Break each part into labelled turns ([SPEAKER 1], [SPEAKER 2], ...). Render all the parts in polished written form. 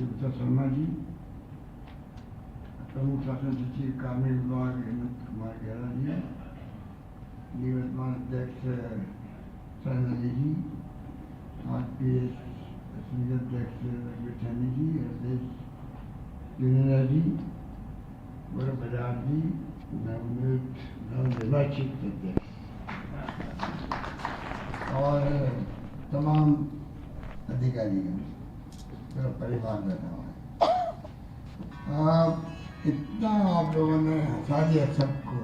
[SPEAKER 1] सुब्रता शर्मा जी, प्रमुख शासन सचिव कार्मिक विभाग हेमंत कुमार गहरा जी, निवर्तमान अध्यक्ष साइना जी, आरपीएस असमिया अध्यक्ष रघुवीर सैनी जी, अध्यक्ष यूनिया जी, गौरव बजाज जी, नवनिर्वाचित अध्यक्ष और तमाम अधिकारियों, मेरा परिवार बैठा हुआ है। इतना आप लोगों ने हंसा दिया सबको,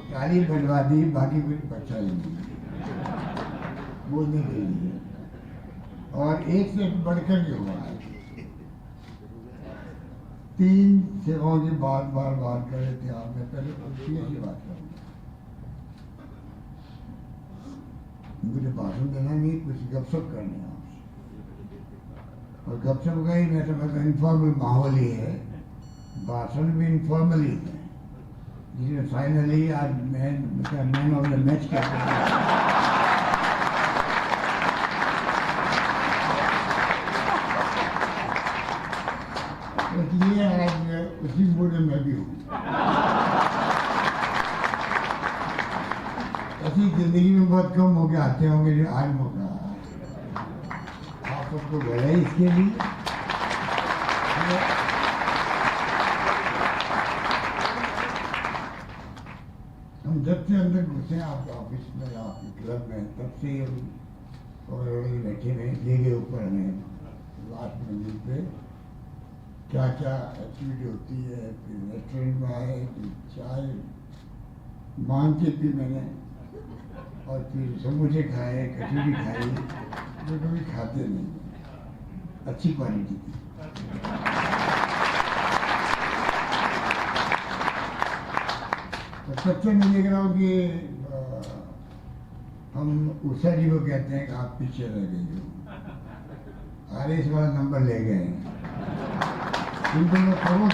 [SPEAKER 1] ताली बजवा दी, बाकी कुछ बचा ही नहीं बोलने के लिए। और एक से बढ़कर के हुआ है। 3 सेवाओं की बात बार कर रहे थे आप। मैं पहले उसकी बात करूँगा। मुझे भाषण देना नहीं, कुछ गपशप करनी है आपसे। और गपशप का ही मैं समझता हूँ इनफॉर्मल माहौल ही है, भाषण भी इनफॉर्मल ही है, जिसमें फाइनली आज मैन ऑफ द मैच कहते इसलिए आज उसी मूड में मैं भी हूँ। ऐसी जिंदगी में बहुत कम मौके आते होंगे जो आज मौका आप सबको बधाई इसके लिए। हम जब से अंदर घुसे आपके ऑफिस में, आपके क्लब में, तब से हम और बैठे हुए लेके ऊपर हमें लास्ट मंजिल पे क्या क्या एक्टिविटी होती है। फिर रेस्टोरेंट में आए, फिर चाय मांग के पी मैंने, और फिर समोसे खाए, कचौरी खाई, जो कभी खाते नहीं, अच्छी क्वालिटी की। तो सबसे मैं देख रहा हूँ कि हम उषा जी को कहते हैं कि आप पीछे रह गई हो, आरएस वाला नंबर ले गए हैं। इनको मैं करो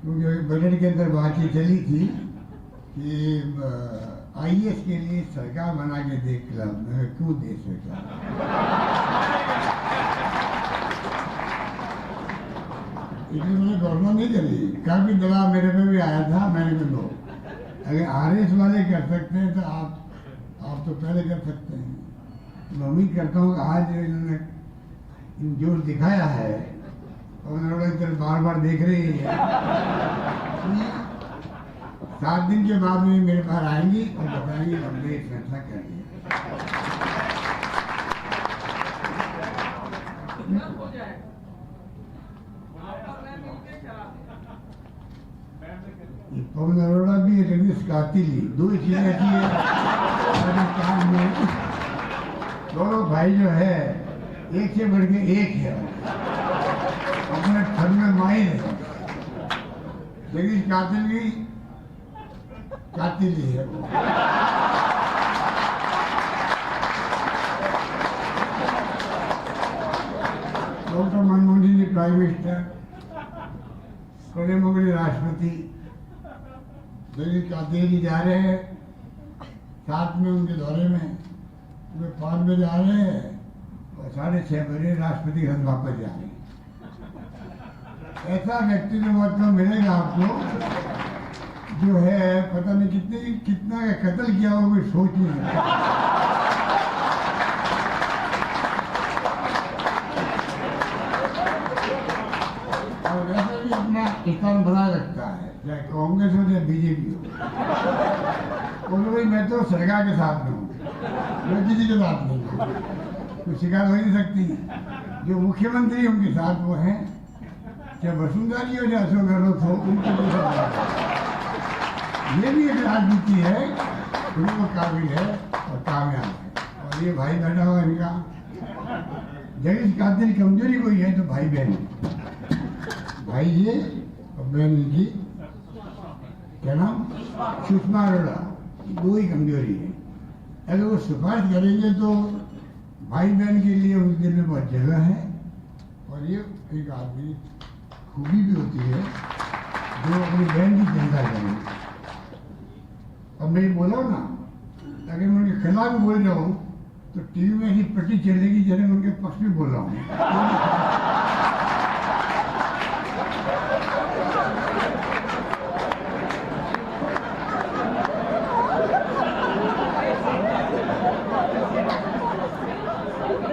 [SPEAKER 1] क्योंकि बजट के अंदर बातचीत चली थी कि आईएएस के लिए सरकार बना के दे क्लब। मैं क्यों दे सका? इसलिए मैंने गवर्नमेंट नहीं करी। काफी दबाव मेरे पे भी आया था। मैंने कहा लो, अगर आरएस वाले कर सकते हैं तो आप तो पहले कर सकते हैं। मैं उम्मीद करता हूँ कि आज इन्होंने जो दिखाया है और उन्होंने बार बार देख रही है, 7 दिन के बाद में मेरे पास आएंगी और बताएंगी हमने एक फैसला कर लिया। पवन अरोड़ा भी रवीश कातिली, 2 चीजें ऐसी है राजस्थान में। दोनों भाई जो है एक से बढ़ के एक है, अपने फन में माहिर है। रवीश कातिली है वो। Doctor Manmohan Singh ji prime minister, Pranab Mukherjee राष्ट्रपति, रवीश कातिली जी जा रहे हैं साथ में उनके दौरे में। वे 5 बजे आ रहे हैं और 6:30 बजे राष्ट्रपति घर वापस जा रहे हैं। ऐसा व्यक्ति जो मतलब मिलेगा आपको, जो है पता नहीं कितना कत्ल किया हो, कोई सोच नहीं है। और वैसे भी अपना स्थान बना रखता है, चाहे कांग्रेस हो चाहे बीजेपी हो। बोलो भाई मैं तो सरकार के साथ में हूँ, मैं किसी के साथ नहीं हूँ, कोई शिकायत हो नहीं सकती। जो मुख्यमंत्री उनके साथ वो हैं, चाहे वसुंधरा जी हो चाहे अशोक गहलोत हो, उनके साथ। ये भी एक राजनीति है, वो काबिल है और कामयाब है। और ये भाई बैठा हुआ इनका, जगह कातिल कमजोरी कोई है तो भाई बहन, भाई ये और बहन इनकी क्या नाम, सुषमा अरोड़ा, 2 ही कमजोरी है। अगर वो सिफारिश करेंगे तो भाई बहन के लिए उनके दिल में बहुत जगह है। और ये एक आदमी खूबी भी होती है जो अपनी बहन की चिंता करें। अब मैं बोला ना, अगर मैं उनके खिलाफ बोल रहा हूँ तो टीवी में ऐसी पट्टी चलेगी जैसे मैं उनके पक्ष में बोल रहा हूँ।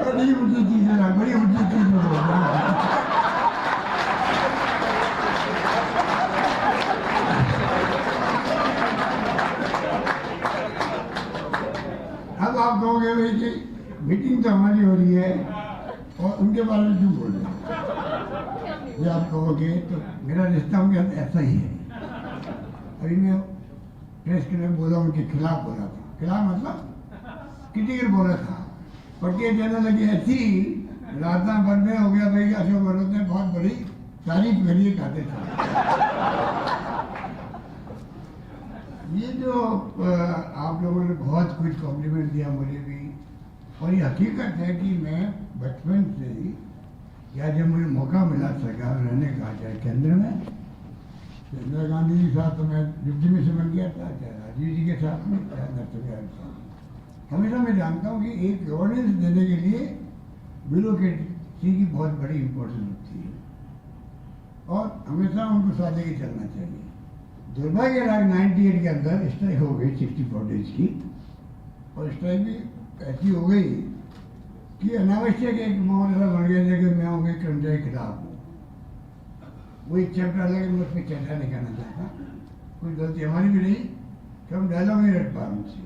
[SPEAKER 1] बड़ी ऊंची चीज है, बड़ी ऊंची चीज बोल रहा हूँ। अब आप कहोगे भाई कि मीटिंग तो हमारी हो रही है और उनके बारे में क्यों बोल रहे हैं? ये आप कहोगे तो मेरा रिश्ता उनके साथ ऐसा ही है। अभी मैं प्रेस के लिए बोला, उनके खिलाफ बोला था। खिलाफ मतलब क्रिटिकल बोला था। पट्टियाँ जाने लगी ऐसी, राजनाथ भर में हो गया भाई अशोक गहलोत ने बहुत बड़ी तारीफ करिए कहते थे। ये जो आप लोगों ने बहुत कुछ कॉम्प्लीमेंट दिया मुझे भी, और ये हकीकत है कि मैं बचपन से ही, या जब मुझे मौका मिला सरकार में रहने का, चाहे केंद्र में, इंदिरा गांधी जी के साथ तो मैं डिप्टी मिनिस्टर बन गया था, चाहे राजीव जी के साथ में, चाहे नरसिम्हा के साथ। हमेशा मैं जानता हूँ कि एक गवर्नेंस देने के लिए ब्यूरोक्रेसी की बहुत बड़ी इम्पोर्टेंस होती है और हमेशा उनको साथ लेके चलना चाहिए। दुर्भाग्य 98 के अंदर स्ट्राइक हो गई 64 डेज की, और स्ट्राइक भी ऐसी हो गई कि अनावश्यक एक माहौल ऐसा बन गया कि मैं उनके कर्मचारी के खिलाफ हूँ। वही चैप्टर अलग, मैं उस पर चर्चा नहीं करना चाहता, कोई गलती हमारी भी नहीं कि हम डायलॉग नहीं रख पा रहे उनसे।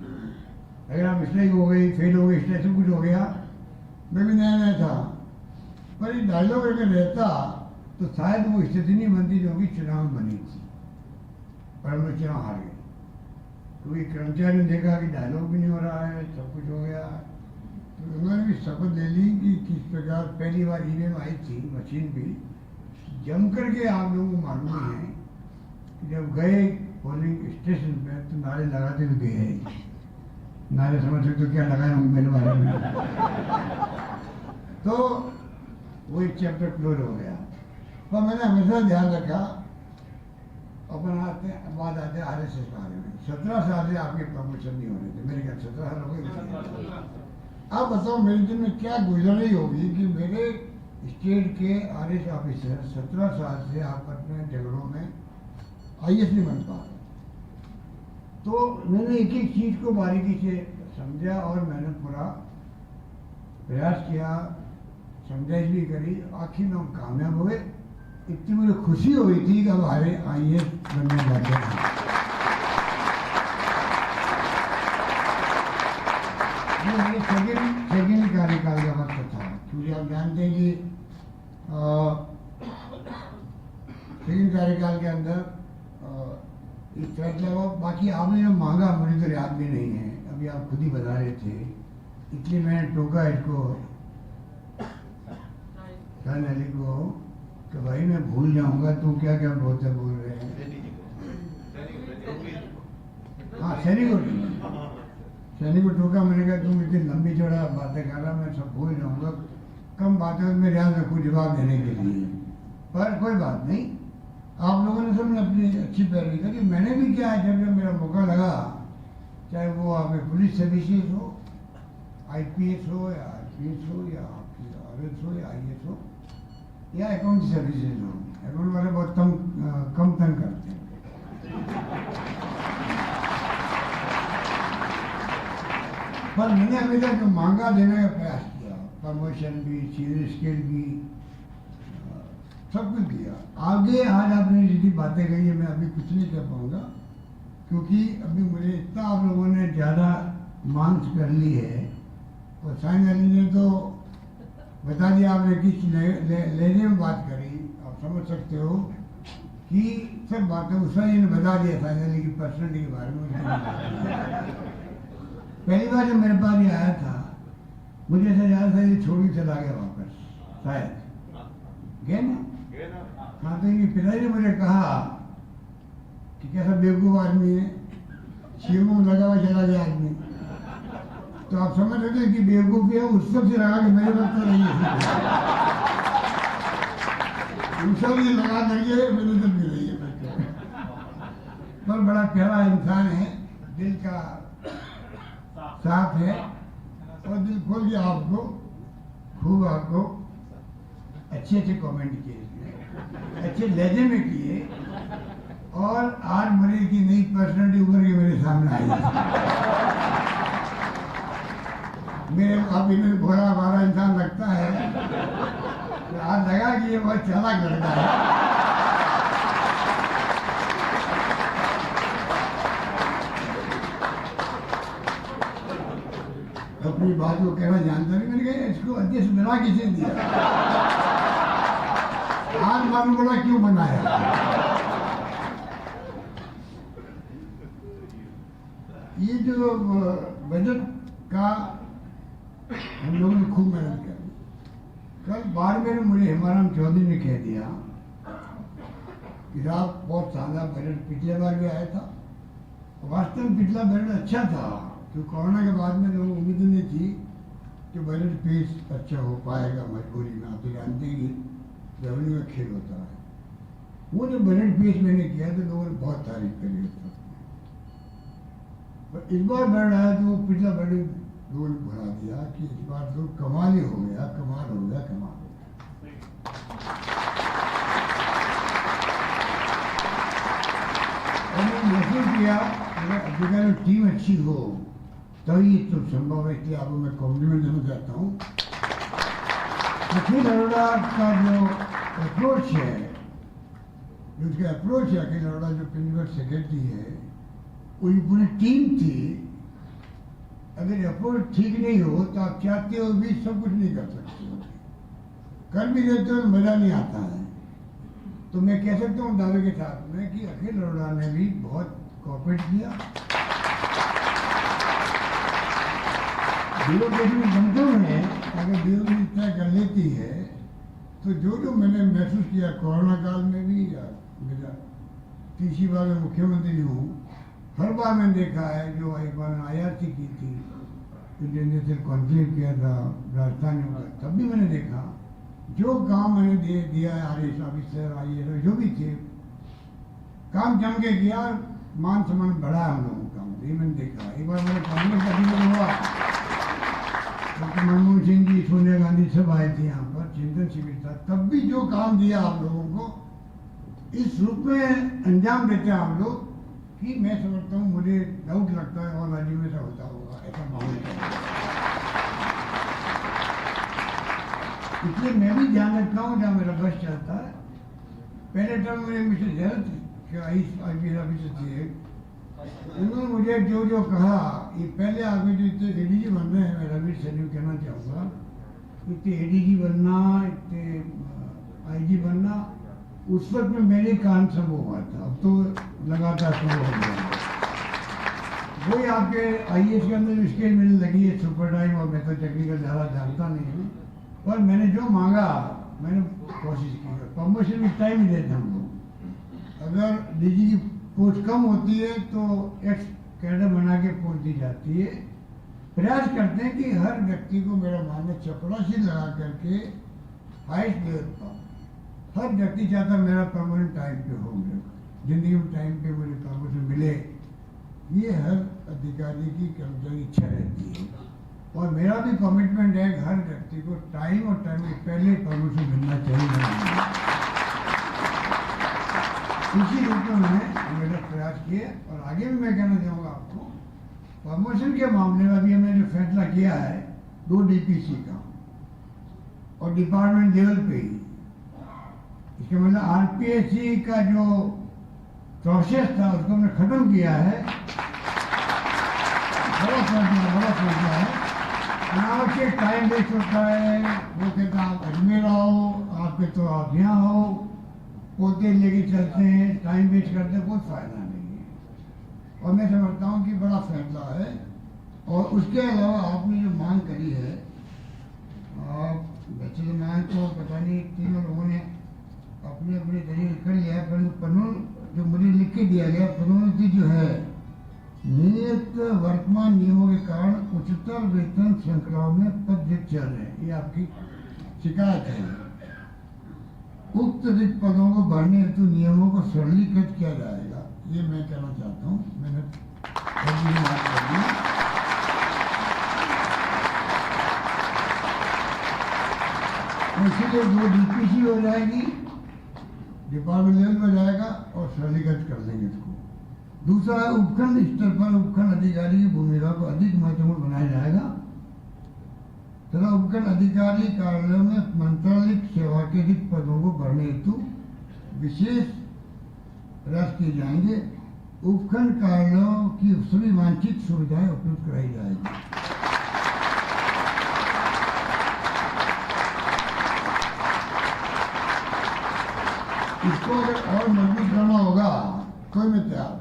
[SPEAKER 1] अगर आप स्ट्राइक हो गई, फेल हो गई, स्ट्राइक सब कुछ हो गया, मैं भी नया नया था, पर ये डायलॉग अगर रहता तो शायद वो स्थिति नहीं बनती जो कि चुनाव में बनी थी, पर हम लोग चुनाव हार गए। क्योंकि कर्मचारी ने देखा कि डायलॉग भी नहीं हो रहा है, सब कुछ हो गया, तो उन्होंने भी शपथ ले ली कि किस प्रकार पहली बार ईवीएम आई थी, मशीन भी जम करके आप लोगों को मालूम है कि जब गए पोलिंग स्टेशन पे तो नारे लगाते हुए गए। नारे समझ सकते तो क्या लगाए होंगे मेरे बारे में। तो वो एक चैप्टर क्लोज हो गया। तो मैंने हमेशा ध्यान रखा, अपन बात आते हैं RSS बारे में। 17 साल से आपके प्रमोशन नहीं हो रहे थे, मेरे ख्याल 17 साल हो गए। आप बताओ मेरे दिन में क्या गुजर रही होगी कि मेरे स्टेट के RS ऑफिसर 17 साल से आप अपने झगड़ों में IAS नहीं बन पा रहे। तो मैंने एक एक चीज को बारीकी से समझा और मैंने पूरा प्रयास किया, समझाइश भी करी, आखिर में हम कामयाब हुए। इतनी मुझे खुशी हुई थी कि अब हमारे IAS बनने जाते हैं। ये मेरे सेकेंड कार्यकाल का वक्त था, क्योंकि आप जानते हैं कि सेकेंड कार्यकाल के अंदर इस फैसला हुआ। बाकी आपने जो मांगा मुझे तो याद भी नहीं है, अभी आप खुद ही बता रहे थे, इसलिए मैंने टोका इसको खान अली को कि भाई मैं भूल जाऊंगा, तुम क्या क्या बोल रहे हैं। हाँ, सैनिक को टोका, मैंने कहा तुम इतनी लंबी चौड़ा बातें कर रहा, मैं सब भूल जाऊंगा, कम बातें में याद रखूँ जवाब देने के लिए। पर कोई बात नहीं, आप लोगों ने सबने अपनी अच्छी पैरवी करी। मैंने भी क्या है, जब मेरा मौका लगा, चाहे वो आपके पुलिस सर्विसेज हो, IPS हो या RPS हो या RS हो या IAS हो या अकाउंट सर्विसेज हो। अकाउंट वाले बहुत कम तंग करते हैं। पर मैंने हमेशा जो मांगा देने का प्रयास किया, प्रमोशन भी, सीनियर स्केल भी, सब कुछ दिया। आगे आज आपने जितनी बातें कही है मैं अभी कुछ नहीं कह पाऊंगा, क्योंकि अभी मुझे इतना आप लोगों ने ज़्यादा मांग कर ली है। और साइन अली ने तो बता दिया, आपने किस लेने में बात करी, आप समझ सकते हो कि सब बातें उषा जी ने बता दिया साइन अली की पर्सनैलिटी के बारे में। पहली बार जब मेरे पास ये आया था, मुझे ऐसा याद था ये छोड़ के चला गया वापस, शायद गए ना। हाँ, तो इनके पिताजी ने मुझे कहा कि कैसा बेवकूफ आदमी है, शिवों में लगा हुआ चला गया आदमी। तो आप समझ रहे थे कि बेवकूफी है उस सब से लगा के मेरे वक्त तो नहीं है, उस सब से लगा करके मेरे तक भी रही है। पर बड़ा प्यारा इंसान है, दिल का साफ है और दिल खोल के आपको खूब आपको अच्छे अच्छे कमेंट किए, अच्छे लहजे में किए, और आज मरीज की नई पर्सनैलिटी उभर के मेरे सामने आई। मेरे आप इन्हें भोला भाला इंसान लगता है, तो आज लगा कि ये बहुत चालाक लड़का है। अपनी बात को कहना जानता नहीं, मैंने कहा इसको अध्यक्ष बना किसे दिया, आज मालूम पड़ा क्यों बनाया। ये जो बजट का हम लोगों ने खूब मेहनत करी। कल बारहवें में मुझे हेमाराम चौधरी ने कह दिया कि साहब बहुत शानदार बजट पिछले बार भी आया था। वास्तव में पिछला बजट अच्छा था, तो कोरोना के बाद में लोग उम्मीद नहीं थी कि बजट पेश अच्छा हो पाएगा। मजबूरी में आप तो जानते हैं कि रेवेन्यू का खेल होता है। वो जो बजट पेश मैंने किया तो लोगों ने बहुत तारीफ करी उसका, पर इस बार बजट आया तो वो पिछला बजट लोगों ने भुला दिया कि इस बार तो कमाल ही हो गया, कमाल हो गया, कमाल हो गया। और मैंने महसूस किया अगर टीम अच्छी हो तभी तो संभव है। इसलिए आपको मैं कॉम्प्लीमेंट देना चाहता हूँ। अखिल अरोड़ा का जो अप्रोच है, उसका अप्रोच है, अखिल अरोड़ा जो प्रिंसिपल सेक्रेटरी है, वो पूरी टीम थी। अगर अप्रोच ठीक नहीं हो तो आप चाहते हो भी सब कुछ नहीं कर सकते हो, कर भी देते हो तो मजा नहीं आता है। तो मैं कह सकता हूँ दावे के साथ में कि अखिल अरोड़ा ने भी बहुत कोऑपरेट किया। ब्यूरोक्रेसी में कमजोर है, अगर ब्यूरोक्रेसी तय कर लेती है तो जो मैंने महसूस किया कोरोना काल में भी, या मेरा तीसरी बार मैं मुख्यमंत्री हूँ, हर बार मैंने देखा है। जो एक बार IRC की थी, इंडियन नेशनल कॉन्क्लेव किया था राजस्थान में, तब भी मैंने देखा जो काम मैंने दिया है RS ऑफिसर IAS जो भी थे, काम जम के किया, मान सम्मान बढ़ा हम लोगों का। ये मैंने देखा। एक बार मेरे कांग्रेस का अधिवेशन हुआ, डॉक्टर मनमोहन सिंह जी, सोनिया गांधी सब आए थे यहाँ पर, चिंतन शिविर था, तब भी जो काम दिया आप लोगों को इस रूप में अंजाम देते हैं आप लोग कि मैं समझता हूँ, मुझे डाउट लगता है और राज्य में ऐसा होता होगा, ऐसा माहौल है। इसलिए मैं भी ध्यान रखता हूँ जहाँ मेरा बस चलता है। पहले टर्म में मिस्टर जयंत IPS ऑफिसर थे, उन्होंने मुझे जो जो कहा, ये पहले आगे जो इतने ADG बन रहे हैं, मैं रवि सैनी कहना चाहूँगा, इतने ADG बनना, इतने IG बनना, उस वक्त में मेरे कान संभव हुआ था। अब तो लगातार संभव हो गया। वही आपके IAS के अंदर स्केल मिलने लगी है, सुपर टाइम, और मैं तो टेक्निकल ज़्यादा जानता नहीं हूँ, पर मैंने जो मांगा मैंने कोशिश की। प्रमोशन में टाइम ही देते हम लोग। अगर DG की पोस्ट कम होती है तो एक्स कैडर बना के पोस्ट दी जाती है। प्रयास करते हैं कि हर व्यक्ति को, मेरा मानना चपरासी लगा करके हाइस्ट लेवल पर हर व्यक्ति चाहता मेरा प्रमोशन टाइम पे हो, मेरे जिंदगी में टाइम पे मुझे प्रमोशन मिले। ये हर अधिकारी की कर्मचारी इच्छा रहती है, और मेरा भी कमिटमेंट है कि हर व्यक्ति को टाइम और टाइम के पहले प्रमोशन मिलना चाहिए। इसी रूप में मैंने मेरा प्रयास किए, और आगे भी मैं कहना चाहूँगा आपको, प्रमोशन के मामले में भी हमने जो फैसला किया है 2 DPC का, और डिपार्टमेंट लेवल पे ही, इसके मतलब RPSC का जो प्रोसेस था उसको हमने खत्म किया है। बड़ा फैसला है। अनावश्यक टाइम वेस्ट होता है। वो कहता आप अजमेर आओ, आपके तो आप यहाँ हो, पोते लेके चलते हैं, टाइम वेस्ट करते हैं, कोई फायदा नहीं है। और मैं समझता हूँ कि बड़ा फैसला है। और उसके अलावा आपने जो मांग करी है, वैसे तो मांग तो पता नहीं तीनों लोगों ने अपने अपने तरीके कर लिया है, परंतु कानून जो मुझे लिख के दिया गया, पदोन्नति जो है नियत वर्तमान नियमों के कारण उच्चतर वेतन श्रृंखलाओं में पद रिक्त चल रहे हैं, ये आपकी शिकायत है। उक्त रिक्त पदों को भरने हेतु नियमों को सरलीकृत किया जाएगा, ये मैं कहना चाहता हूँ। मैंने बात कर दी। इसीलिए 2 DPC हो जाएगी, डिपार्टमेंट लेवल पर जाएगा और सरलीकृत कर लेंगे इसको। दूसरा है उपखंड स्तर पर उपखंड अधिकारी की भूमिका को अधिक महत्वपूर्ण बनाया जाएगा तथा उपखंड अधिकारी कार्यालयों में मंत्रालयिक सेवा के रिक्त पदों को भरने हेतु विशेष प्रयास किए जाएंगे। उपखंड कार्यालयों की सभी वांछित सुविधाएं उपलब्ध कराई जाएगी। इसको अगर और मजबूत करना होगा तो मैं तैयार हूँ।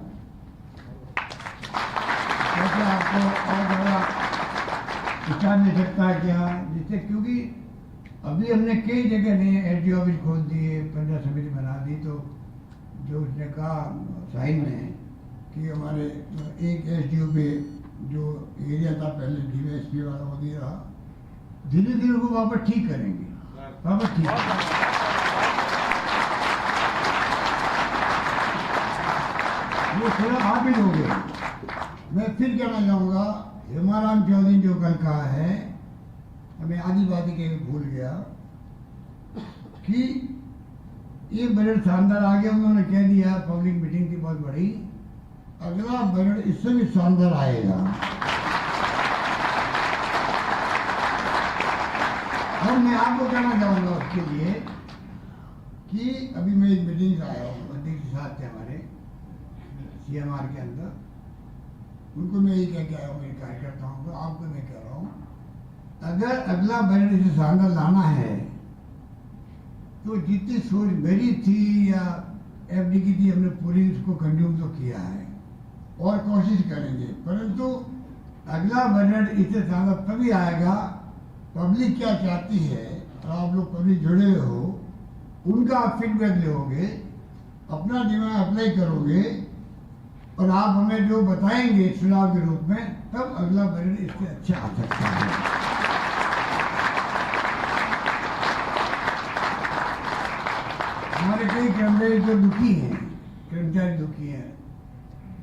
[SPEAKER 1] कैसे आपको और ज़्यादा विचार मिल सकता है क्या, जिससे क्योंकि अभी हमने कई जगह नए एसडी ऑफिस खोल दिए, पंचायत समिति बना दी, तो जो उसने कहा साइन में कि हमारे एक एसडीओ पे जो एरिया था पहले डीवाईएसपी वाला वो दिया, धीरे धीरे वो वापस ठीक करेंगे, वापस ठीक करेंगे। वो थोड़ा आप ही लोगे। मैं फिर कहना चाहूँगा, हेमाराम चौधरी जो कल कहा है, हमें आधी बातें के भूल गया कि ये बजट शानदार आ गया। उन्होंने कह दिया, पब्लिक मीटिंग थी बहुत बड़ी, अगला बजट इससे भी शानदार आएगा। और मैं आपको कहना चाहूँगा उसके लिए कि अभी मैं एक मीटिंग से आया हूँ, अध्यक्ष के साथ थे हमारे CMR के अंदर, उनको मैं यही कह के आया हूँ मेरे कार्यकर्ताओं को, आपको मैं कह रहा हूँ, अगर अगला बजट इसे शानदार लाना है तो जितनी सोच मेरी थी या FD की थी, हमने पूरी उसको कंज्यूम तो किया है और कोशिश करेंगे, परंतु अगला बजट इसे शानदार तभी आएगा पब्लिक क्या चाहती है, और आप लोग पब्लिक जुड़े हुए हो, उनका आप फीडबैक लोगे, अपना दिमाग अप्लाई करोगे और आप हमें जो बताएंगे चुनाव के रूप में, तब अगला बजट इससे अच्छा आ सकता है। हमारे कई कर्मचारी जो दुखी हैं, कर्मचारी दुखी हैं,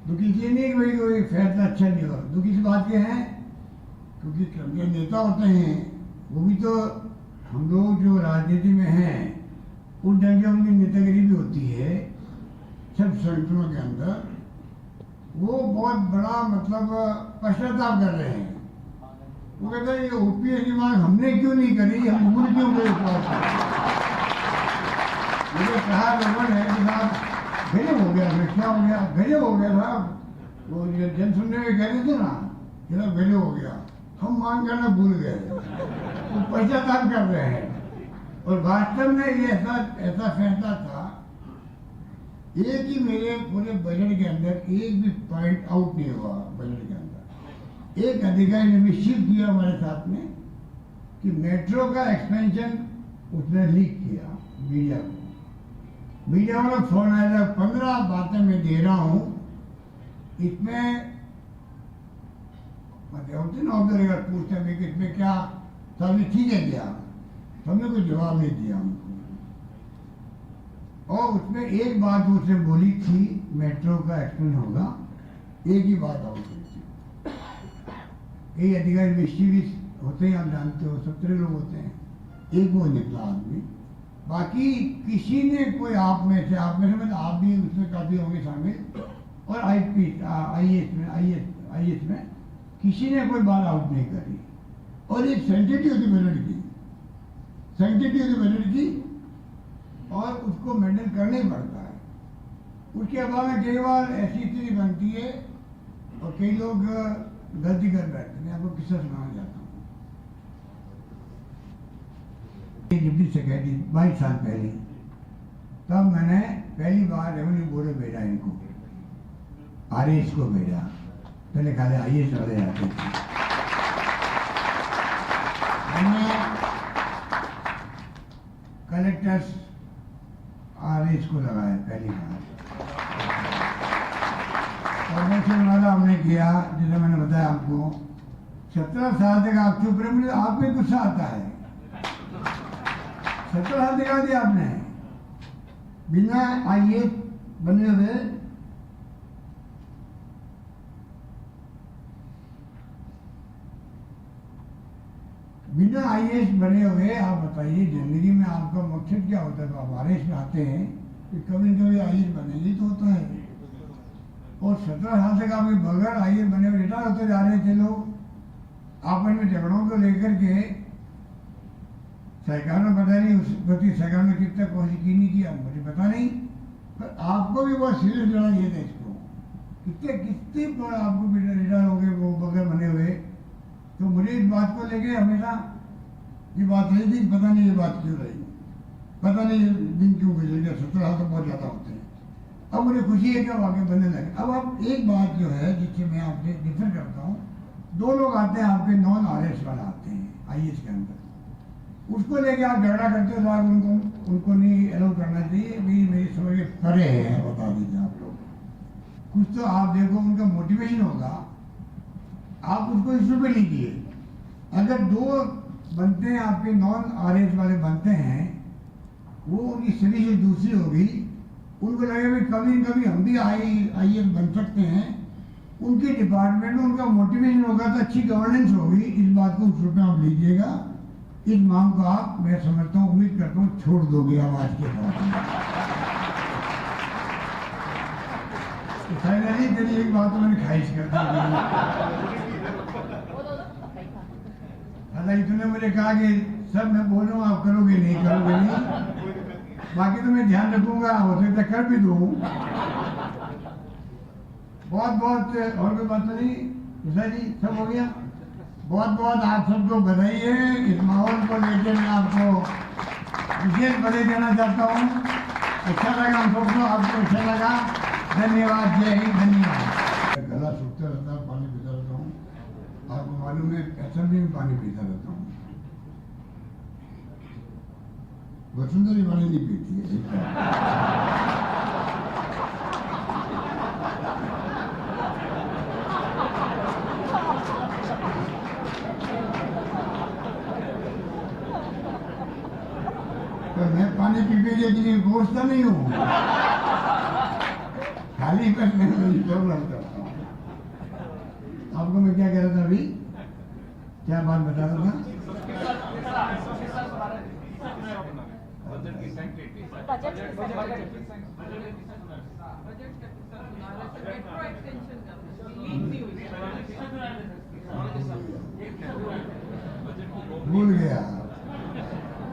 [SPEAKER 1] दुखी इसलिए नहीं कि भाई कोई फैसला अच्छा नहीं हुआ, दुखी इस बात के हैं क्योंकि कर्मचारी नेता होते हैं, वो भी तो हम लोग जो राजनीति में हैं उन ढंग से उनकी नेतागिरी भी होती है सब संगठनों के अंदर। वो बहुत बड़ा मतलब पश्चाताप कर रहे हैं। वो कहते हैं ये OPS की मांग हमने क्यों नहीं करी, हम भूल क्यों गए इस बात को। मुझे कहा लोगों ने कि साहब गजब हो गया, फिर क्या हो गया, गजब हो गया साहब, वो जन सुनने में कह रहे थे ना, जरा गजब हो गया, हम मांग करना भूल गए, वो पश्चाताप कर रहे हैं। और वास्तव में ये ऐसा फैसला था, एक ही मेरे पूरे बजट के अंदर एक भी पॉइंट आउट नहीं हुआ बजट के अंदर। एक अधिकारी ने निश्चित किया हमारे साथ में कि मेट्रो का एक्सपेंशन उसने लीक किया मीडिया को, मीडिया वाला फोन आया, 15 बातें मैं दे रहा हूँ, इसमें मतलब होते ना ऑब्जर्वर पूछते हैं कि इसमें क्या सबने ठीक है क्या, हमने कोई जवाब नहीं दिया हमको। और उसमें एक बात उसने बोली थी, मेट्रो का एक्सपेंशन होगा, एक ही बात आउट हुई थी। कई अधिकारी मिस्टीरियस होते हैं, आप जानते हो, 17 लोग होते हैं, एक वो निकला आदमी, बाकी किसी ने कोई आप में से मतलब आप भी उसमें काफी होंगे शामिल, और IAS में किसी ने कोई बात आउट नहीं करी। और एक सेंसिटिव बजट की, सेंसिटिव बजट की, और उसको मेंटेन करना ही पड़ता है। उसके अभाव में कई बार ऐसी स्थिति बनती है और कई लोग गलती कर बैठते हैं। मैं आपको किस्सा सुनाना चाहता हूँ। डिप्टी सेक्रेटरी 22 साल पहले, तब मैंने पहली बार रेवेन्यू बोर्ड में भेजा इनको, RAS को भेजा, पहले खाली IAS वाले आते थे। मैंने कलेक्टर्स RAS को लगाया पहली बार, और वाला हमने किया, जैसे मैंने बताया आपको, 17 साल तक आप चुप रहे, मुझे आप में गुस्सा आता है। 17 साल दिखा दिया आपने बिना IAS बने हुए, बिना आईएएस बने हुए आप बताइए जिंदगी में आपका मकसद क्या होता है? तो आप आरएस में आते हैं कि कभी न कभी आईएएस बनेगी तो होता है। और 17 साल तक आप बगैर आईएएस बने हुए रिटायर होते जा रहे थे लोग। आपस में झगड़ों को लेकर के सरकार ने पता नहीं उस प्रति सरकार ने कितना कोशिश की नहीं किया मुझे पता नहीं, पर आपको भी बहुत सीरियस लड़ा ये था इसको। कितने पर आपको रिटायर हो गए वो बगैर बने हुए। तो मुझे इस बात को लेके हमेशा ये बात रही थी, पता नहीं ये बात क्यों रही, पता नहीं दिन क्यों गुजर गया। 17 साल तो बहुत ज़्यादा होते हैं। अब मुझे खुशी है कि अब आगे बनने लगे। अब आप एक बात जो है जिससे मैं आपसे डिफर करता हूँ, 2 लोग आते हैं आपके नॉन आरएस वाला आते हैं आईएएस के अंदर, उसको लेके आप झगड़ा करते हो। साहब उनको नहीं अलाउ करना चाहिए, मेरी समझ के परे है। बता दीजिए आप लोग कुछ तो आप देखो उनका मोटिवेशन होगा, आप उसको इशू पे लीजिए। अगर 2 बनते हैं आपके नॉन आरएस वाले बनते हैं, वो उनकी स्टडी से दूसरी होगी, उनको लगेगा कभी न कभी हम भी आईएएस बन सकते हैं। उनके डिपार्टमेंट में उनका मोटिवेशन होगा तो अच्छी गवर्नेंस होगी। इस बात को उस रूप में आप लीजिएगा। इस मांग को आप, मैं समझता हूँ, उम्मीद करता हूँ छोड़ दोगे आवाज के साथ। फाइनली तेरी एक बात तो मैंने ख्वाहिश कर दी। हालांकि तूने मुझे कहा कि सब मैं बोल रहा हूँ आप करोगे नहीं, करोगे नहीं, बाकी तो मैं ध्यान रखूंगा, हो सकता कर भी दूँ। बहुत बहुत और कोई बात नहीं उषा जी, सब हो गया। बहुत बहुत आप सबको बधाई है। इस माहौल को लेकर मैं आपको विशेष बधाई देना चाहता हूँ। अच्छा लगा हम सबको, आपको अच्छा लगा। धन्यवाद, जय हिंद, धन्यवाद। गला सूखता रहता है, पानी पीता रहता हूँ, आपको मालूम है। असेंबली में पानी पीता रहता हूँ, वसुंधरा पानी नहीं पीती है। तो मैं पानी पी के लिए गोश्त नहीं हूँ, खाली बस मैं प्रॉब्लम करता हूँ। आपको मैं क्या कह रहा था अभी, क्या बात बता रहा था? भूल गया,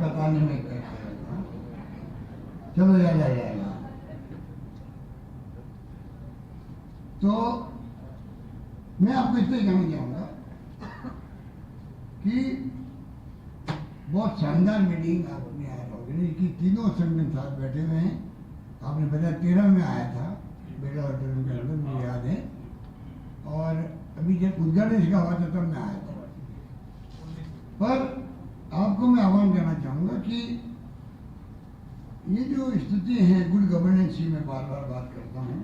[SPEAKER 1] पता नहीं मैं क्या। चलो याद आ जाएगा। तो मैं आपको इसलिए कहना चाहूंगा कि बहुत शानदार मीटिंग आपने ऑर्गेनाइज की। तीनों संगठन साथ बैठे हुए हैं। आपने बताया 13 में आया था बेड़ा ऑडिटोरियम के अंदर, मुझे याद है। और अभी जब उद्घाटन इसका हुआ था तब मैं आया था। पर आपको मैं आह्वान करना चाहूंगा कि ये जो स्थिति है गुड गवर्नेंस की, मैं बार बार बात करता हूँ।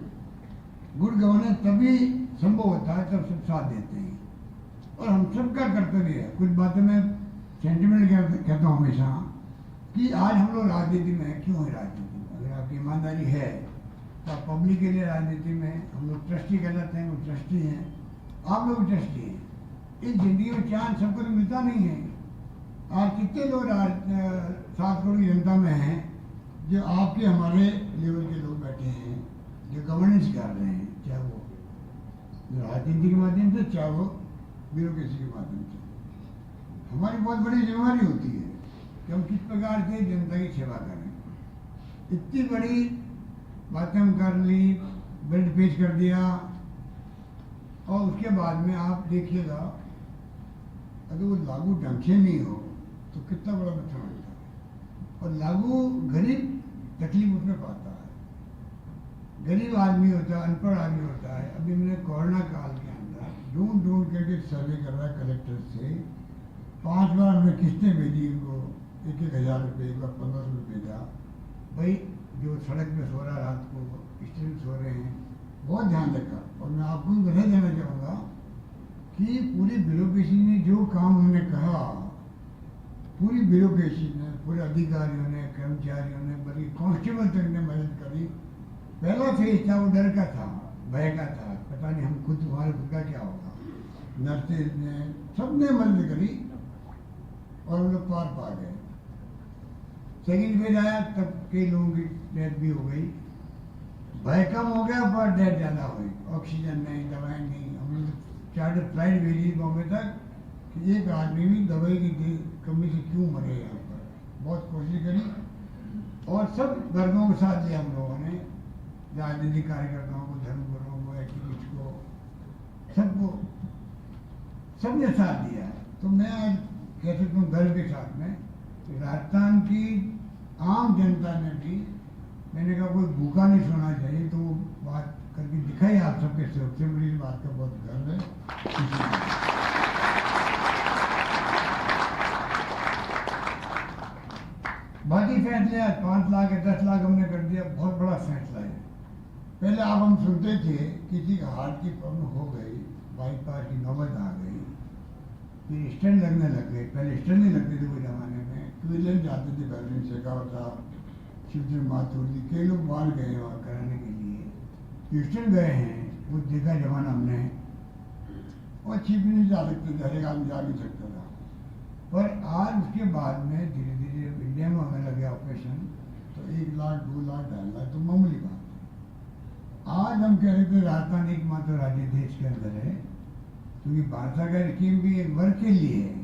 [SPEAKER 1] गुड गवर्नेंस तभी संभव होता है जब सब साथ देते हैं, और हम सबका कर्तव्य है। कुछ बातें मैं सेंटिमेंट कहता हूँ हमेशा कि आज हम लोग राजनीति में हैं। क्यों है राजनीति में? अगर आपकी ईमानदारी है तो आप पब्लिक के लिए राजनीति में। हम लोग ट्रस्टी कहलाते हैं, वो ट्रस्टी हैं, आप लोग ट्रस्टी हैं। इस जिंदगी में चांस सबको तो मिलता नहीं है। आज कितने लोग 7 करोड़ की जनता में हैं जो आपके हमारे लेवल के लोग बैठे हैं, जो गवर्नेंस कर रहे हैं, चाहे वो राजनीति के माध्यम से, चाहे वो ब्यूरोक्रेसी के माध्यम से। हमारी बहुत बड़ी जिम्मेदारी होती है कि हम किस प्रकार से जनता की सेवा करें। इतनी बड़ी बातें हम कर ली, बिल्ड पेश कर दिया, और उसके बाद में आप देखिएगा अगर वो लागू ढंग से नहीं हो तो कितना बड़ा नुकसान होता है। और लागू गरीब तकलीफ उसमें पाता है, गरीब आदमी होता है, अनपढ़ आदमी होता है। अभी मैंने कोरोना काल के अंदर ढूंढ करके सर्वे कर रहा है कलेक्टर से। 5 बार मैं किस्तें भेजी उनको, 1,000 रुपये, एक बार 1500 भेजा। भाई जो सड़क पे सो रहा है रात को, स्टूडेंट सो रहे हैं, बहुत ध्यान रखा। और मैं आपको भी बधाई देना चाहूँगा कि पूरी ब्यूरोक्रेसी ने जो काम उन्होंने कहा, पूरी ब्यूरोक्रेसी ने, पूरे अधिकारियों ने, कर्मचारियों ने, बल्कि कांस्टेबल तक ने मदद करी। पहला फेज था वो डर का था, भय का था, पता नहीं हम खुद हमारे खुद का क्या होगा। नर्सेज ने, सबने मदद करी। और हम लोग पार पा गए। सेकेंड फेज आया तब कई लोगों की डेथ भी हो गई, भय कम हो गया पर डेथ ज़्यादा हुई, ऑक्सीजन नहीं, दवाएं नहीं। हम लोग चार्टर फ्लाइट भेजी बॉम्बे तक कि एक आदमी भी दवाई की कमी से क्यों मरे यहाँ पर। बहुत कोशिश करी और सब वर्गों के साथ दिया हम लोगों ने, राजनीतिक कार्यकर्ताओं को, धर्मगुरुओं को, एक्टिविस्ट को, सबको, सबने साथ दिया। तो मैं आज कह सकता हूँ गर्व के साथ में, राजस्थान की आम जनता ने भी, मैंने कहा कोई भूखा नहीं सोना चाहिए, तो वो बात करके दिखाई आप सबके सहयोग से, मुझे इस बात का बहुत गर्व है। बाकी फैसले आज 5 लाख या 10 लाख हमने कर दिया, बहुत बड़ा फैसला है। पहले आप हम सुनते थे किसी का हार्ट की प्रॉब्लम हो गई, बाईपास की नौबत आ गई, फिर स्टेंट लगने लग गए। पहले स्टेंट नहीं लगते थे वो जमाने में, क्विलन जाते थे बैलून शेखावत साहब, शिवचंद्र माथुर जी, कई लोग बाहर गए वहाँ कराने के लिए, ह्यूस्टन गए हैं, वो देखा जमाना हमने। और चीफ नहीं जा सकते थे, हर एक आदमी जा नहीं सकता था। पर आज उसके बाद में धीरे धीरे इंडिया में होने लगे ऑपरेशन, तो 1 लाख 2 लाख 2.5 लाख तो मामूली बात है। आज हम कह रहे थे राजस्थान एकमात्र राज्य देश के अंदर है, क्योंकि भारत सरकार स्कीम भी एक वर्ग के लिए है,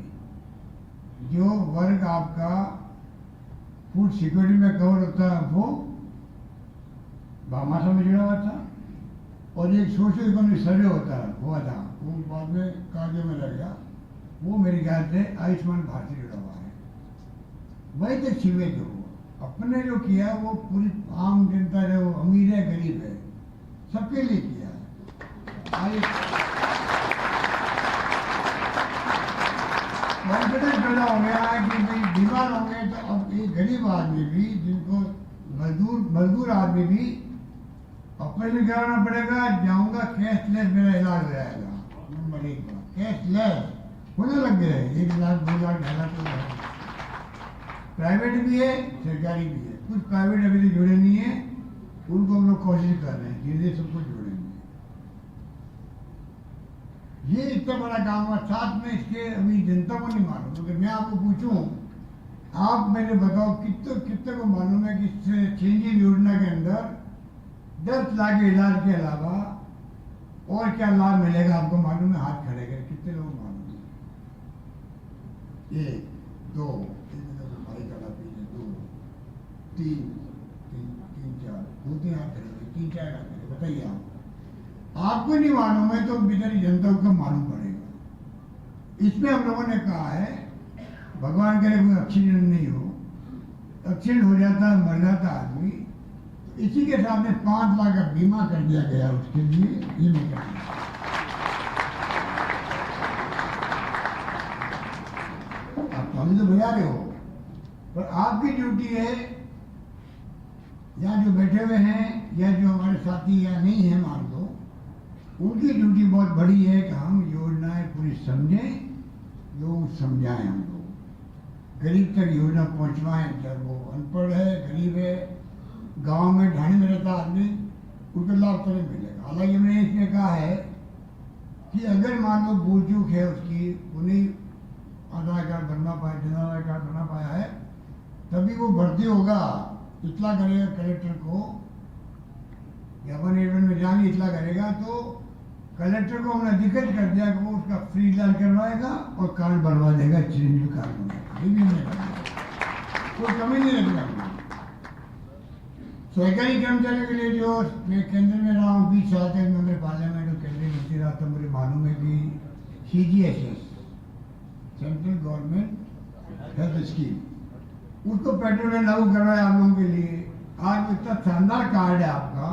[SPEAKER 1] जो वर्ग आपका फूड सिक्योरिटी में कवर होता है, वो भामाशाह में जुड़ा हुआ था, और एक सोशल इकोनॉमिक सर्वे होता है हुआ था, वो बाद में कागजों में लग गया, वो मेरे ख्याल से आयुष्मान भारत से जुड़ा हुआ है। वही तो सीमेज हो, अपने जो किया वो पूरी आम जनता जो अमीर है गरीब है सबके लिए किया है। कॉन्फिडेंस पैदा हो गया है कि भाई बीमार होंगे तो अब एक गरीब आदमी भी, जिनको मजदूर आदमी भी ऑपरेशन कराना पड़ेगा, जाऊंगा कैशलेस मेरा इलाज हो जाएगा, नंबर 1 बात कैशलेस होने लग गए। 1 लाख 2 लाख 2.5 लाख प्राइवेट भी है, सरकारी भी है। कुछ प्राइवेट अभी तक जुड़े नहीं है, उनको हम लोग कोशिश कर रहे हैं, धीरे सबको जोड़ेंगे। ये इतना बड़ा काम हुआ, साथ में इसके अभी जनता को नहीं मालूम। तो मैं आपको पूछूं, आप मेरे बताओ कितने को मालूम है कि चेंजिंग योजना के अंदर 10 लाख के इलाज के अलावा और क्या लाभ मिलेगा आपको मालूम है? हाथ खड़े कर कितने लोग मालूम है? 1 2 भाई का पीछे 2 3 4 2-3 हाथ खड़े, 3-4 हाथ खड़े, बताइए आपको नहीं मालूम है तो बेचारी जनता को मालूम पड़ेगा। इसमें हम लोगों ने कहा है, भगवान करे कोई एक्सीडेंट नहीं हो, एक्सीडेंट हो जाता है मर जाता आदमी, तो इसी के सामने 5 लाख का बीमा कर दिया गया उसके लिए। ये मैं कहूँगा आप हम तो बजा रहे हो, पर आपकी ड्यूटी है, या जो बैठे हुए हैं या जो हमारे साथी या नहीं है मान लो, उनकी ड्यूटी बहुत बड़ी है कि हम योजनाएं पूरी समझें, लोग समझाएं, हम लोग गरीब तक योजना पहुंचवाएं। जब वो अनपढ़ है, गरीब है, गांव में ढाणी में रहता आदमी, उनको लाभ तो नहीं मिलेगा। हालांकि हमने इसमें कहा है कि अगर मान लो भूल चूक है उसकी, उन्हें आधार कार्ड बनना पाया, जन आधार कार्ड बना पाया है, तभी वो भर्ती होगा, इतला करेगा कलेक्टर को, या वन एडमेंट में जाके इतला करेगा, तो कलेक्टर को हमने अधिकृत कर दिया कि वो उसका फ्री इलाज करवाएगा और कार्ड बनवा देगा, चिरंजीवी कार्ड बनवाएगा। ये भी हमने कर दिया, कोई कमी नहीं रखेगा। सरकारी कर्मचारियों के लिए जो मैं केंद्र में रहा हूँ 20 साल तक, मैं पार्लियामेंट और केंद्रीय मंत्री रहा, तो मुझे मालूम है कि CGHS central government health scheme, उसको पेट्रोल लागू करवाया आप लोगों के लिए। आज इतना शानदार कार्ड है आपका,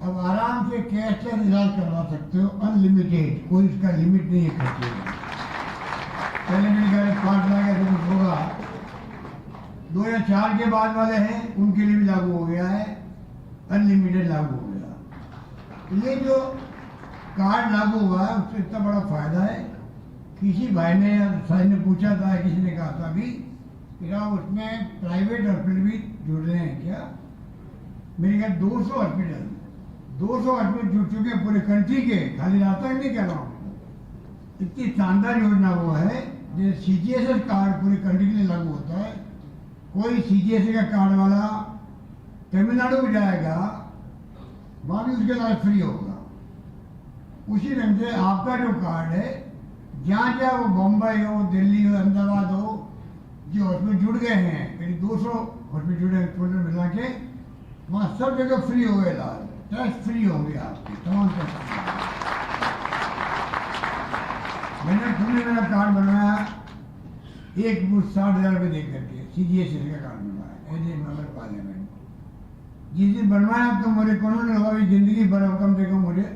[SPEAKER 1] अब आराम से कैशलेस इलाज करवा सकते हो, अनलिमिटेड, कोई इसका लिमिट नहीं है खर्चे का। पहले मेरे ख्याल 5 लाख ऐसे कुछ होगा, 2004 के बाद वाले हैं उनके लिए भी लागू हो गया है, अनलिमिटेड लागू हो गया। ये जो कार्ड लागू हुआ है उससे इतना बड़ा फायदा है। किसी भाई ने या साहब ने पूछा था, किसी ने कहा था अभी कि उसमें प्राइवेट हॉस्पिटल भी जुड़ रहे हैं क्या? मेरे ख्याल 200 हॉस्पिटल जुड़ चुके हैं पूरे कंट्री के, खाली रास्ता नहीं कह रहा हूँ। इतनी शानदार योजना वो है ये CGSS कार्ड पूरी कंट्री के लिए लागू होता है। कोई CGSS का कार्ड वाला तमिलनाडु में जाएगा, वहाँ भी उसके इलाज फ्री होगा। उसी ढंग से आपका जो कार्ड है, जहाँ जहाँ वो बम्बई हो, दिल्ली हो, अहमदाबाद हो, जो हॉस्पिटल जुड़ गए हैं, करीब 200 हॉस्पिटल जुड़े हैं टोटल मिला के, वहाँ सब जगह फ्री हो गए इलाज, टेस्ट फ्री होंगे आपके तमाम टेस्ट। मैंने पूरे मेरा कार्ड बनवाया, एक मुश्त 60,000 रुपये दे करके CGSS का कार्ड बनवाया एज ए मेंबर पार्लियामेंट। जिस दिन बनवाया तो मुझे कानून लगा कि जिंदगी भर कम से कम मुझे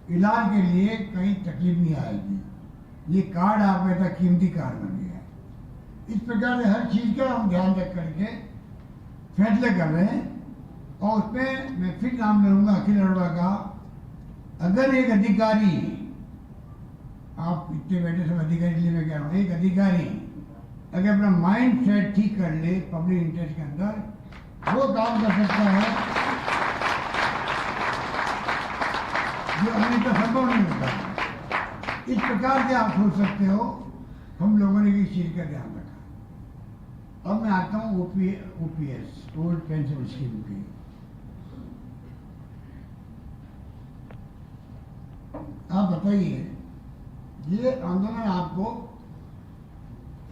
[SPEAKER 1] इलाज के लिए कहीं तकलीफ नहीं आएगी। ये कार्ड आप ऐसा कीमती कार्ड बन गया है। इस प्रकार से हर चीज़ का हम ध्यान रख करके फैसले कर रहे हैं। और उसमें मैं फिर नाम लूँगा अखिल अरोड़ा का। अगर एक अधिकारी, आप इतने बैठे सब अधिकारी के लिए मैं कह रहा हूँ, एक अधिकारी अगर अपना माइंड सेट ठीक कर ले पब्लिक इंटरेस्ट के अंदर, वो काम कर सकता है जो अन्यथा संभव नहीं होता है। इस प्रकार से आप सोच सकते हो। हम लोगों ने इस चीज़ का ध्यान रखा। अब मैं आता हूँ OPS ओल्ड पेंशन स्कीम की। आप बताइए, ये आंदोलन आपको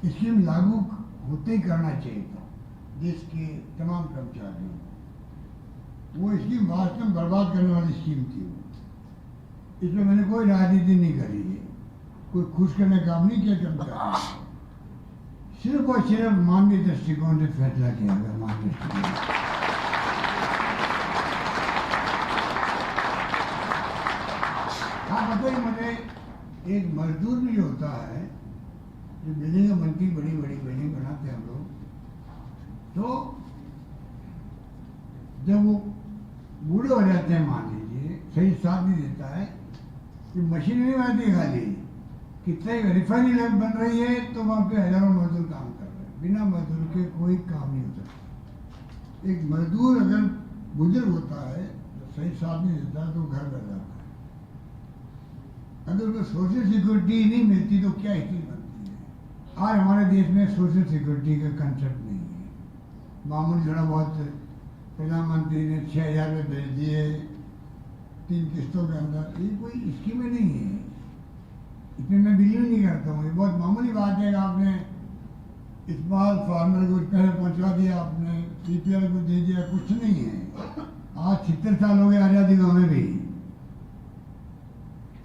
[SPEAKER 1] स्कीम लागू होते ही करना चाहिए था देश के तमाम कर्मचारियों को। वो स्कीम वास्तव में बर्बाद करने वाली स्कीम थी। इसमें मैंने कोई राजनीति नहीं करी है, कोई खुश करने का काम नहीं किया कर्मचारी। सिर्फ और सिर्फ मानवीय दृष्टिकोण से फैसला किया गया। मानवीय दृष्टिकोण आप बताइए मुझे, एक मजदूर भी होता है जो बिल्डिंग बनती, बड़ी बड़ी बिल्डिंग बनाते हैं हम लोग, तो जब वो बूढ़े हो जाते हैं, मान लीजिए सही साथ नहीं देता है कि मशीन नहीं बनती, खाली कितने रिफाइनरी बन रही है तो वहाँ पे हजारों मजदूर काम कर रहे हैं। बिना मजदूर के कोई काम नहीं हो सकता। एक मजदूर अगर बुजुर्ग होता है तो सही साथ नहीं देता तो घर बैठ जाता है। अगर उसको सोशल सिक्योरिटी नहीं मिलती तो क्या स्थिति बनती है। आज हमारे देश में सोशल सिक्योरिटी का कंसेप्ट नहीं है। मामूली थोड़ा बहुत प्रधानमंत्री ने 6,000 रुपये भेज दिए 3 किस्तों के अंदर, ये कोई स्कीमें नहीं है। इसमें मैं बिलीव नहीं करता हूँ। ये बहुत मामूली बात है। आपने स्मॉल फार्मर को पैसे पहुँचा दिया, आपने PPL को दे दिया, कुछ नहीं है। आज 70 साल हो गए आज़ादी को हमें भी।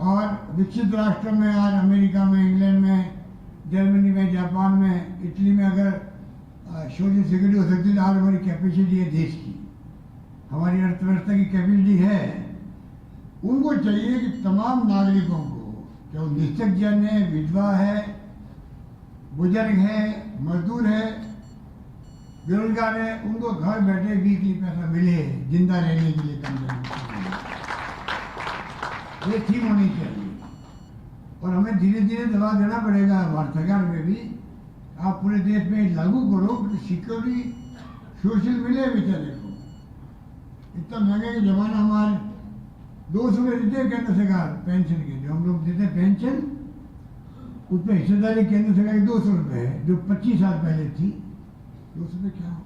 [SPEAKER 1] और विकसित राष्ट्र में, आज अमेरिका में, इंग्लैंड में, जर्मनी में, जापान में, इटली में अगर सोशल सिक्योरिटी हो सकती है तो आज हमारी कैपेसिटी है देश की, हमारी अर्थव्यवस्था की कैपेसिटी है। उनको चाहिए कि तमाम नागरिकों को, चाहे वो निश्चित जन है, विधवा है, बुजुर्ग है, मजदूर है, बेरोजगार है, उनको घर बैठे वीकली पैसा मिले जिंदा रहने के लिए, कम से कम ये ठीक होनी चाहिए। और हमें धीरे धीरे दबाव देना पड़ेगा भारत सरकार में भी। आप पूरे देश में लागू करो कि सिक्योरिटी सोशल मिले बेचारे को। इतना महंगे के जमाना, हमारे 200 रुपये देते केंद्र सरकार पेंशन के, जो हम लोग देते पेंशन उसमें हिस्सेदारी केंद्र सरकार की 200 रुपये है, जो 25 साल पहले थी। 200 रुपये क्या हो,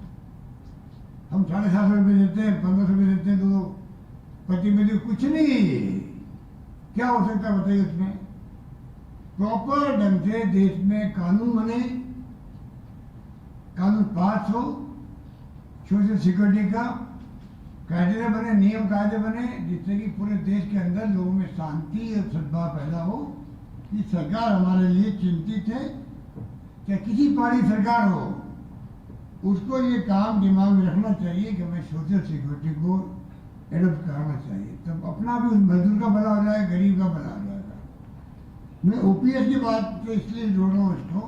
[SPEAKER 1] हम 750 रुपये देते हैं, 1500 रुपये देते हैं, तो पति में कुछ नहीं है। ये क्या हो सकता है बताइए। उसमें प्रॉपर ढंग से देश में कानून बने, कानून पास हो, सोशल सिक्योरिटी का कायदे बने, नियम कायदे बने, जिससे कि पूरे देश के अंदर लोगों में शांति और सद्भाव पैदा हो कि सरकार हमारे लिए चिंतित है। चाहे किसी पार्टी सरकार हो, उसको ये काम दिमाग में रखना चाहिए कि हमें सोशल सिक्योरिटी को एडोप्ट कराना चाहिए। तब अपना भी मजदूर का भला हो जाए, गरीब का भला हो जाएगा। मैं OPS की बात से इसलिए जोड़ रहा हूँ इसको।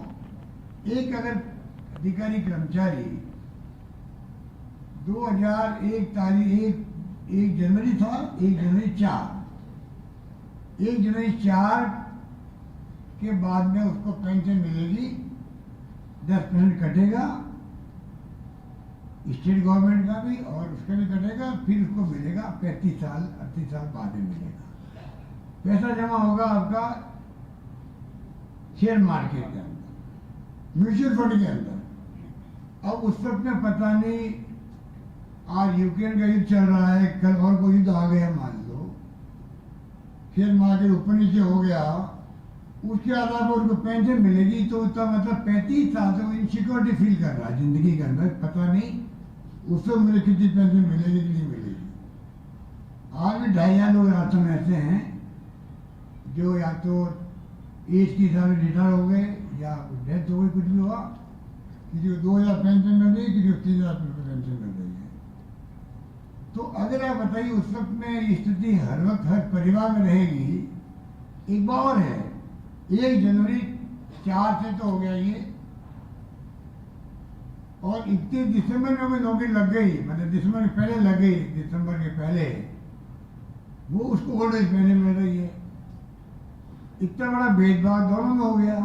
[SPEAKER 1] एक अगर अधिकारी कर्मचारी 2001 तारीख 1 जनवरी था, 1 जनवरी 4 के बाद में उसको पेंशन मिलेगी, 10% कटेगा स्टेट गवर्नमेंट का भी और उसका भी कटेगा, फिर उसको मिलेगा 35 साल 38 साल बाद में मिलेगा। पैसा जमा होगा आपका शेयर मार्केट के अंदर। म्यूचुअल फंड के अंदर। अब उस वक्त में पता नहीं, आज यूक्रेन का युद्ध चल रहा है, कल और कोई युद्ध आ गया मान लो, शेयर मार्केट ऊपर नीचे हो गया, उसके आधार पर उनको पेंशन मिलेगी तो उसका मतलब 35 साल से वो इनसिक्योरिटी फील कर रहा है जिंदगी के अंदर, पता नहीं उसको मुझे कितनी पेंशन मिलेगी कि नहीं मिलेगी। आज भी 2,500 लोग रास्तों में ऐसे हैं जो या तो एज के हिसाब से रिटायर हो गए या डेथ हो गई, कुछ भी हुआ, किसी को 2,000 पेंशन मिल रही है, किसी को 3,000 पेंशन मिल रही है। तो अगर आप बताइए उस वक्त में ये स्थिति हर वक्त हर परिवार में रहेगी। एक बात और है, 1 जनवरी 4 से तो हो गया ये, और 31 दिसंबर में कोई नौकरी लग गई, मतलब दिसंबर के पहले लग गई, दिसंबर के पहले, वो उसको ओल्ड एज पेंशन मिल रही है। इतना बड़ा भेदभाव दोनों में हो गया।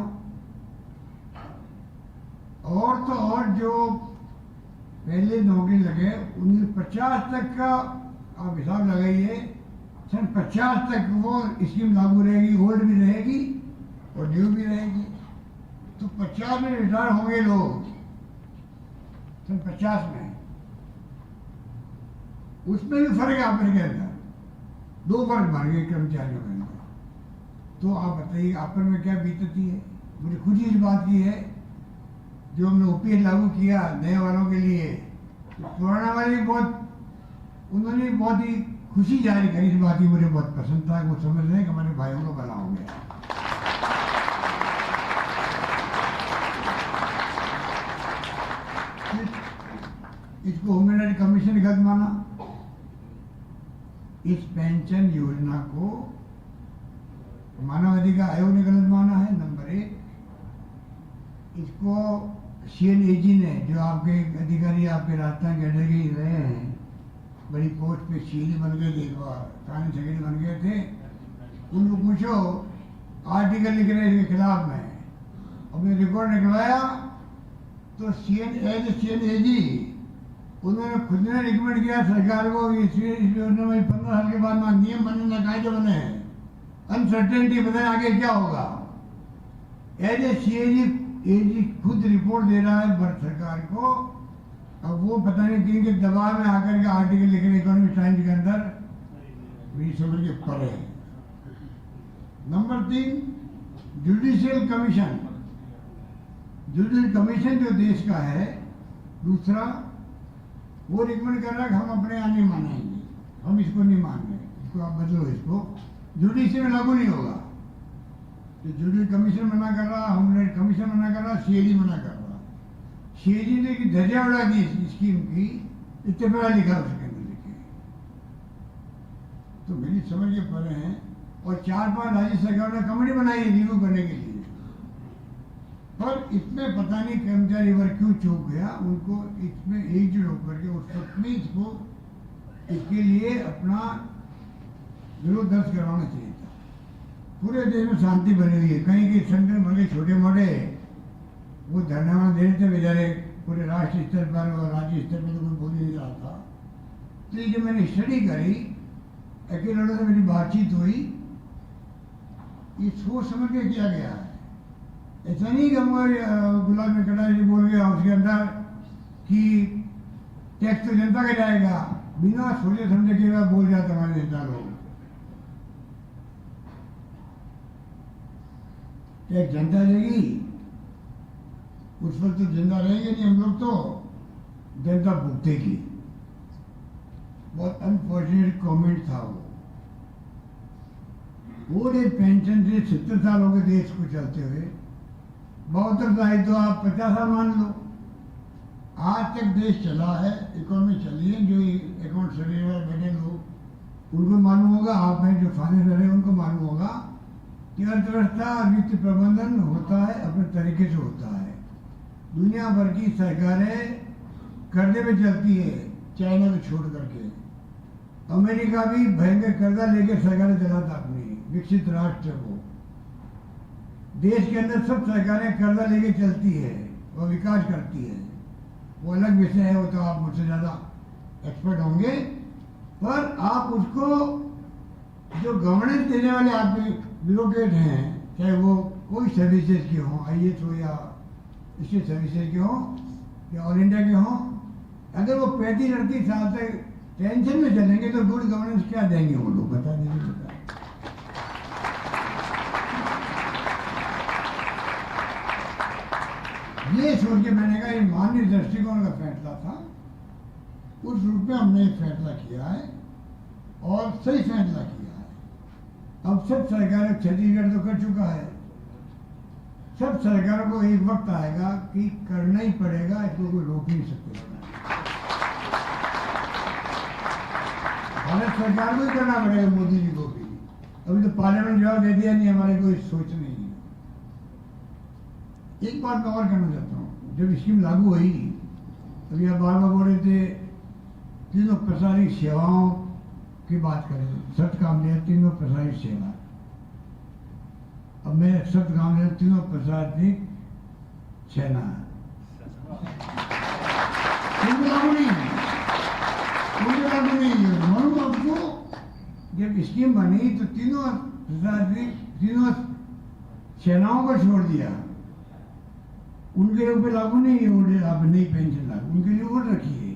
[SPEAKER 1] और तो और जो पहले नौकरी लगे 1950 तक का आप हिसाब लगाइए, सन 50 तक वो स्कीम लागू रहेगी, ओल्ड भी रहेगी और न्यू भी रहेगी। तो 50 में रिटायर होंगे लोग, सन 50 में, उसमें भी फर्क है आपके अंदर, 2 वर्ग बन गए कर्मचारियों के अंदर। तो आप बताइए आपन में क्या बीतती है। मुझे खुशी इस बात की है जो हमने ओपीएस लागू किया नए वालों के लिए, तो पुराना वाले भी उन्होंने बहुत ही खुशी जारी करी। इस बात की मुझे बहुत पसंद था, वो समझ रहे हैं कि हमारे भाइयों को भला हो गया। इसको ह्यूमैनिटी कमीशन ने गलत माना। इस पेंशन योजना को मानव अधिकार आयोग ने गलत माना है, नंबर 1। इसको CNAG ने, जो आपके अधिकारी आपके राजस्थान कैडर के रहे हैं, बड़ी पोस्ट पे CNAG बन गए थे, कानून सेक्रेटरी बन गए थे, उनको पूछो आर्टिकल लिख रहे इसके खिलाफ में, अपने रिकॉर्ड निकलवाया तो CNAG उन्होंने खुद ने रिकमेंड किया सरकार को इस योजना में 15 साल के बाद ना नियम बने ना कायदे बने हैं, अनसर्टेनिटी बताए आगे क्या होगा। CNAG खुद रिपोर्ट दे रहा है भारत सरकार को। अब वो पता नहीं किन के दबाव में आकर के आर्टिकल लिख रहे इकोनॉमिक टाइम्स के अंदर, मेरी समझ के परे। Number 3, judicial commission. Judicial commission जो देश का है दूसरा, वो रिकमेंड कर रहा है कि हम अपने यहाँ नहीं मानेंगे, हम इसको नहीं मान रहे, इसको आप बदलो, इसको जुडिशियल में लागू नहीं होगा। तो जुडिशियल कमीशन मना कर रहा, हमने कमीशन मना कर रहा, CAG मना कर रहा। CAG ने की धज्जियां उड़ा दी इस स्कीम की, इतने बड़ा लिखा उसके अंदर लिखे, तो मेरी समझ के परे हैं। और 4-5 राज्य सरकार ने कमेटी बनाई है रिव्यू करने के लिए, पर इसमें पता नहीं कर्मचारी वर्ग क्यों चूक गया। उनको इसमें एकजुट होकर के उस वक्त में इसके लिए अपना विरोध दर्ज करवाना चाहिए था। पूरे देश में शांति बनी हुई है, कहीं के संगठन बन गए छोटे मोटे, वो धरना दे रहे थे बेचारे, पूरे राष्ट्रीय स्तर पर और राज्य स्तर पर तो कोई बोल नहीं रहा था। तो जब मैंने स्टडी करी, अकेले लोगों से मेरी बातचीत हुई, ये सोच समझ के किया गया है। ऐसा नहीं कि हम गुलाब में कटाई जी बोल गया उसके अंदर कि टैक्स तो जनता का जाएगा, बिना सोचे समझे के बाद बोल जाते हमारे नेता लोग। टैक्स जनता देगी, उस वक्त तो जिंदा रहेंगे नहीं हम लोग, तो जनता भुगतेगी। बहुत अनफॉर्चुनेट कमेंट था वो। ओल्ड एज पेंशन से 70 साल हो गए देश को चलते हुए, 72 साल तो आप 50 साल मान लो। आज तक देश चला है, इकोनॉमी चली है। जो अकाउंट सर्वे में बैठे लोग उनको मालूम होगा, आप हैं जो फाइनेंस रहे उनको मालूम होगा कि अर्थव्यवस्था वित्त प्रबंधन होता है अपने तरीके से होता है। दुनिया भर की सरकारें कर्जे में चलती है, चाइना को छोड़ करके। अमेरिका भी भयंकर कर्जा लेकर सरकारें चलाता अपनी विकसित राष्ट्र को। देश के अंदर सब सरकारें कर्जा लेके चलती है और विकास करती है, वो अलग विषय है, वो तो आप मुझसे ज़्यादा एक्सपर्ट होंगे। पर आप उसको जो गवर्नेंस देने वाले आपके ब्यूरोक्रेट हैं, चाहे वो कोई सर्विसेज के हों, IAS हो या स्टेट सर्विसेज के हों या ऑल इंडिया के हों, अगर वो 35-38 साल तक टेंशन में चलेंगे तो गुड गवर्नेंस क्या देंगे वो लोग, बता दीजिए। ये सोच के मैंने कहा ये मानवीय दृष्टिकोण का फैसला था, उस रूप में हमने एक फैसला किया है और सही फैसला किया है। अब सब सरकारें, छत्तीसगढ़ तो कर चुका है, सब सरकारों को एक वक्त आएगा कि करना ही पड़ेगा, इसको कोई रोक नहीं सकते। भारत सरकार को ही करना पड़ेगा, मोदी जी को भी। अभी तो पार्लियामेंट जवाब दे दिया, नहीं हमारे कोई सोच नहीं है। एक बात मैं और कहना चाहता हूँ, जब स्कीम लागू हुई अभी आप बार बार बोल रहे थे तीनों प्रसारित सेवाओं की बात करें, सख्त काम लिया तीनों प्रसारित सेवा। अब मैं सख्त काम लिया तीनों प्रसारित सेना लागू नहीं है, लागू नहीं है। मालूम आपको जब स्कीम बनी तो तीनों सेनाओं को छोड़ दिया, उनके ऊपर लागू नहीं है। आप नई पेंशन लागू, उनके लिए वोट रखिए,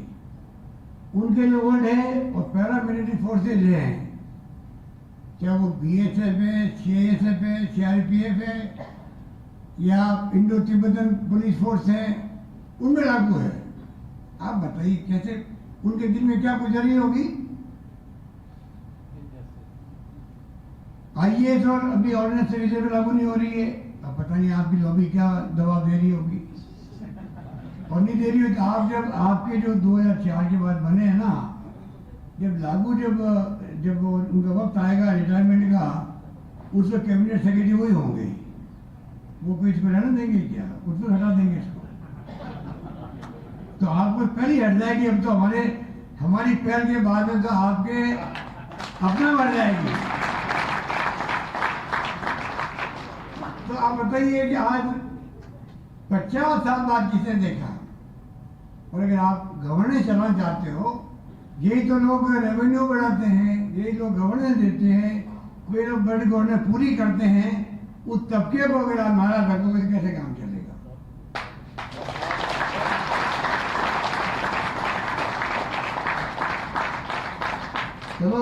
[SPEAKER 1] उनके लिए वोट है। और पैरा मिलिट्री फोर्सेज हैं, क्या वो BSF है, CISF है, CRPF है या इंडो तिब्बतन पुलिस फोर्स है, उनमें लागू है। आप बताइए कैसे उनके दिल में क्या गुजरी होगी। IAS और अभी ऑर्डिनेंस सर्विसेज में लागू नहीं हो रही है, अब पता नहीं आपकी लॉबी क्या दबाव दे रही होगी और नहीं दे रही हो। तो आप जब आपके जो 2004 के बाद बने हैं ना, जब लागू जब उनका वक्त आएगा रिटायरमेंट का, उसमें कैबिनेट सेक्रेटरी वही होंगे, वो कोई इसको रहने देंगे क्या, उसको हटा देंगे इसको। तो आपको पहले ही हट जाएगी। अब तो हमारी पहल के बाद में तो आपके अपना बढ़ जाएगी। तो आप बताइए कि आज 50 साल बाद किसने देखा। और अगर आप गवर्नेंस चलाना चाहते हो, यही तो लोग रेवेन्यू बढ़ाते हैं, यही लोग गवर्नेंस देते हैं, वे लोग बड़ी गवर्नेंस पूरी करते हैं, उस तबके को अगर आप नाराज रखोगे तो कैसे काम चलेगा। चलो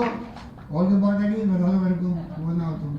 [SPEAKER 1] और जो बात है कि बता दो मेरे को, बोलना हो तो।